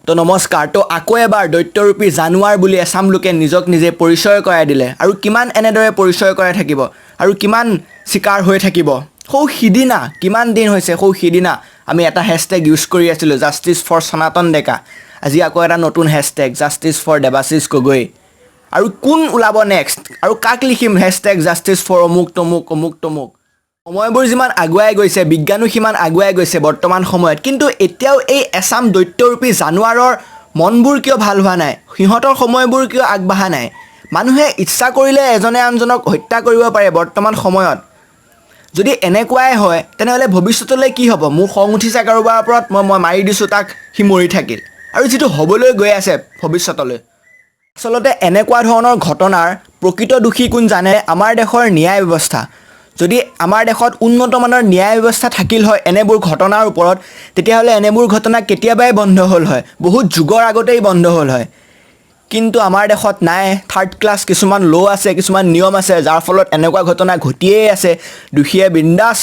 তো নমস্কাৰ। তো আকৌ এবাৰ দৈত্যৰূপী জানুৱাৰ বুলি এচাম লোকে নিজক নিজে পৰিচয় কৰাই দিলে আৰু কিমান এনেদৰে পৰিচয় কৰাই থাকিব আৰু কিমান চিকাৰ হৈ থাকিব। সিদিনা কিমান দিন হৈছে সিদিনা আমি এটা হেছটেগ ইউজ কৰি আছিলোঁ, জাষ্টিছ ফৰ সনাতন ডেকা। আজি আকৌ এটা নতুন hashtag, justice for Debashish Gogoi. আৰু কোন ওলাব নেক্সট আৰু কাক লিখিম হেছটেগ জাষ্টিছ ফৰ অমুক তমুক অমুক তমুক। সময়বোৰ যিমান আগুৱাই গৈছে, বিজ্ঞানো সিমান আগুৱাই গৈছে বৰ্তমান সময়ত, কিন্তু এতিয়াও এই এচাম দৈত্যৰূপী জানুৱাৰৰ মনবোৰ কিয় ভাল হোৱা নাই, সিহঁতৰ সময়বোৰ কিয় আগবাঢ়া নাই। মানুহে ইচ্ছা কৰিলে এজনে আনজনক হত্যা কৰিব পাৰে বৰ্তমান সময়ত। যদি এনেকুৱাই হয় তেনেহ'লে ভৱিষ্যতলৈ কি হ'ব? মোৰ খং উঠিছে কাৰোবাৰ ওপৰত, মই মাৰি দিছোঁ তাক, সি মৰি থাকিল। আৰু যিটো হ'বলৈ গৈ আছে ভৱিষ্যতলৈ, আচলতে এনেকুৱা ধৰণৰ ঘটনাৰ প্ৰকৃত দোষী কোন জানে? আমাৰ দেশৰ ন্যায় ব্যৱস্থা। যদি আমাৰ দেশত উন্নতমানৰ ন্যায় ব্যৱস্থা থাকিল হয় এনেবোৰ ঘটনাৰ ওপৰত, তেতিয়াহ'লে এনেবোৰ ঘটনা কেতিয়াবাই বন্ধ হ'ল হয়, বহুত যুগৰ আগতেই বন্ধ হ'ল হয়। কিন্তু আমাৰ দেশত নাই। থাৰ্ড ক্লাছ কিছুমান ল' আছে, কিছুমান নিয়ম আছে, যাৰ ফলত এনেকুৱা ঘটনা ঘটিয়েই আছে। দোষীয়ে বিন্দাছ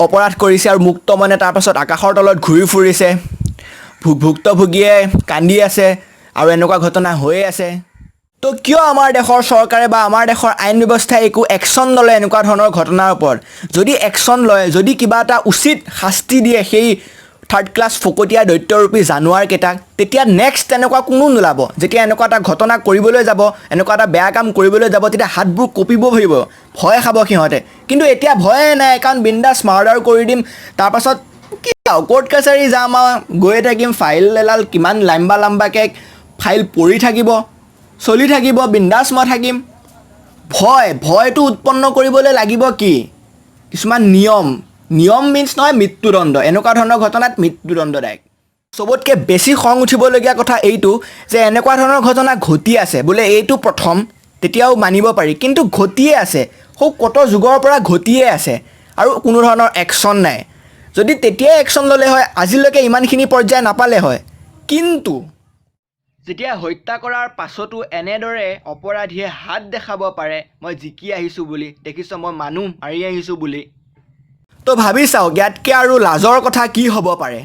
অপৰাধ কৰিছে আৰু মুক্ত মনে তাৰপাছত আকাশৰ তলত ঘূৰি ফুৰিছে। ভুক্তভোগীয়ে কান্দি আছে আৰু এনেকুৱা ঘটনা হৈয়ে আছে। তো কিয় আমাৰ দেশৰ চৰকাৰে বা আমাৰ দেশৰ আইন ব্যৱস্থাই একো একশ্যন নলয় এনেকুৱা ধৰণৰ ঘটনাৰ ওপৰত? যদি একশ্যন লয়, যদি কিবা এটা উচিত শাস্তি দিয়ে সেই থাৰ্ড ক্লাছ ফকতীয়া দৈত্যৰূপী জানুৱাৰকেইটাক, তেতিয়া নেক্সট তেনেকুৱা কোনো নোলাব। যেতিয়া এনেকুৱা এটা ঘটনা কৰিবলৈ যাব, এনেকুৱা এটা বেয়া কাম কৰিবলৈ যাব, তেতিয়া হাতবোৰ কঁপিব ধৰিব, ভয় খাব সিহঁতে। কিন্তু এতিয়া ভয়ে নাই, কাৰণ বিন্দাছ মাৰ্ডাৰ কৰি দিম, তাৰপাছত কি আৰু কোৰ্ট কাছাৰী যাম আৰু গৈয়ে থাকিম। ফাইল এডাল কিমান লাম্বাকৈ ফাইল পৰি থাকিব, চলি থাকিব, বিন্দাছ মই থাকিম। ভয়টো উৎপন্ন কৰিবলৈ লাগিব কি? কিছুমান নিয়ম মিন্স নহয় মৃত্যুদণ্ড। এনেকুৱা ধৰণৰ ঘটনাত মৃত্যুদণ্ড ডাইৰেক্ট। চবতকৈ বেছি খং উঠিবলগীয়া কথা এইটো যে এনেকুৱা ধৰণৰ ঘটনা ঘটি আছে, বোলে এইটো প্ৰথম তেতিয়াও মানিব পাৰি, কিন্তু ঘটিয়ে আছে, কত যুগৰ পৰা ঘটিয়ে আছে আৰু কোনো ধৰণৰ একশ্যন নাই। যদি তেতিয়াই একশ্যন ল'লে হয়, আজিলৈকে ইমানখিনি পৰ্যায় নাপালে হয়। কিন্তু যেতিয়া হত্যা কৰাৰ পাছতো এনেদৰে অপৰাধীয়ে হাত দেখাব পাৰে, মই জিকি আহিছোঁ বুলি, দেখিছ মই মানুহ মাৰি আহিছোঁ বুলি, তো ভাবি চাওক ইয়াতকৈ আৰু লাজৰ কথা কি হ'ব পাৰে।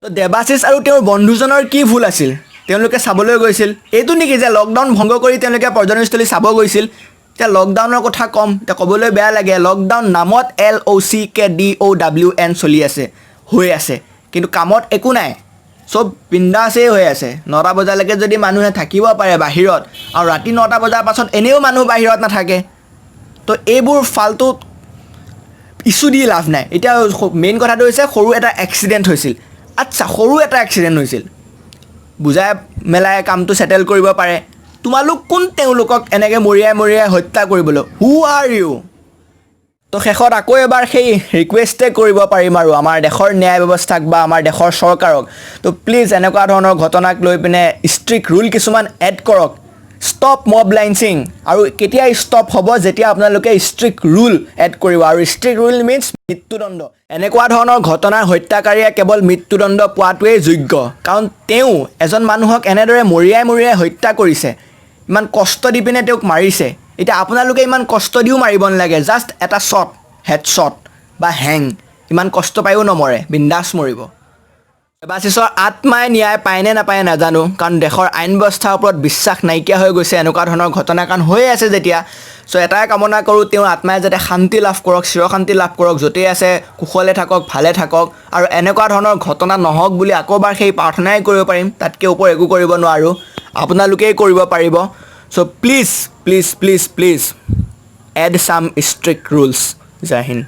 তো দেৱাশিষ আৰু তেওঁৰ বন্ধুজনৰ কি ভুল আছিল? তেওঁলোকে চাবলৈ গৈছিল। এইটো নেকি যে লকডাউন ভংগ কৰি তেওঁলোকে পৰ্যটনস্থলী চাব গৈছিল? এতিয়া লকডাউনৰ কথা ক'ম, এতিয়া ক'বলৈ বেয়া লাগে, লকডাউন নামত LOCKDOWN চলি আছে, হৈ আছে, কিন্তু কামত একো নাই। চব বিন্দাছেই হৈ আছে। 9টা বজালৈকে যদি মানুহে থাকিব পাৰে বাহিৰত, আৰু ৰাতি 9টা বজাৰ পাছত এনেও মানুহ বাহিৰত নাথাকে, তো এইবোৰ ফাল্টু ইছ্যু দি লাভ নাই। এতিয়া মেইন কথাটো হৈছে সৰু এটা এক্সিডেণ্ট হৈছিল। আচ্ছা, সৰু এটা এক্সিডেণ্ট হৈছিল, বুজাই মেলাই কামটো ছেটেল কৰিব পাৰে। তোমালোক কোন তেওঁলোকক এনেকৈ মৰিয়াই হত্যা কৰিবলৈ? হু আৰ ইউ? তো শেষত আকৌ এবাৰ সেই ৰিকুৱেষ্টে কৰিব পাৰিম আৰু আমাৰ দেশৰ ন্যায় ব্যৱস্থাক বা আমাৰ দেশৰ চৰকাৰক, তো প্লিজ এনেকুৱা ধৰণৰ ঘটনাক লৈ পিনে ষ্ট্ৰিক্ট ৰুল কিছুমান এড কৰক। ষ্টপ মব লাইঞ্চিং। আৰু কেতিয়া ষ্টপ হ'ব? যেতিয়া আপোনালোকে ষ্ট্ৰিক্ট ৰুল এড কৰিব, আৰু ষ্ট্ৰিক্ট ৰুল মিনছ মৃত্যুদণ্ড। এনেকুৱা ধৰণৰ ঘটনাৰ হত্যাকাৰীয়ে কেৱল মৃত্যুদণ্ড পোৱাটোৱেই যোগ্য, কাৰণ তেওঁ এজন মানুহক এনেদৰে মৰিয়াই হত্যা কৰিছে, ইমান কষ্ট দি পিনে তেওঁক মাৰিছে। এতিয়া আপোনালোকে ইমান কষ্ট দিও মাৰিব নালাগে, জাষ্ট এটা শ্বট, হেডশ্বট বা হেং, ইমান কষ্ট পায়ো নমৰে, বিন্দাছ মৰিব। দেৱাশিষৰ আত্মাই ন্যায় পায়নে নাপায় নাজানো, কাৰণ দেশৰ আইন ব্যৱস্থাৰ ওপৰত বিশ্বাস নাইকিয়া হৈ গৈছে এনেকুৱা ধৰণৰ ঘটনা কাৰণ হৈয়ে আছে যেতিয়া। চ' এটাই কামনা কৰোঁ, তেওঁৰ আত্মাই যাতে শান্তি লাভ কৰক, চিৰশান্তি লাভ কৰক, য'তেই আছে কুশলে থাকক, ভালে থাকক, আৰু এনেকুৱা ধৰণৰ ঘটনা নহওক বুলি আকৌবাৰ সেই প্ৰাৰ্থনাই কৰিব পাৰিম। তাতকৈ ওপৰ একো কৰিব নোৱাৰোঁ, আপোনালোকেই কৰিব পাৰিব। So' please add some strict rules. Jai Hind.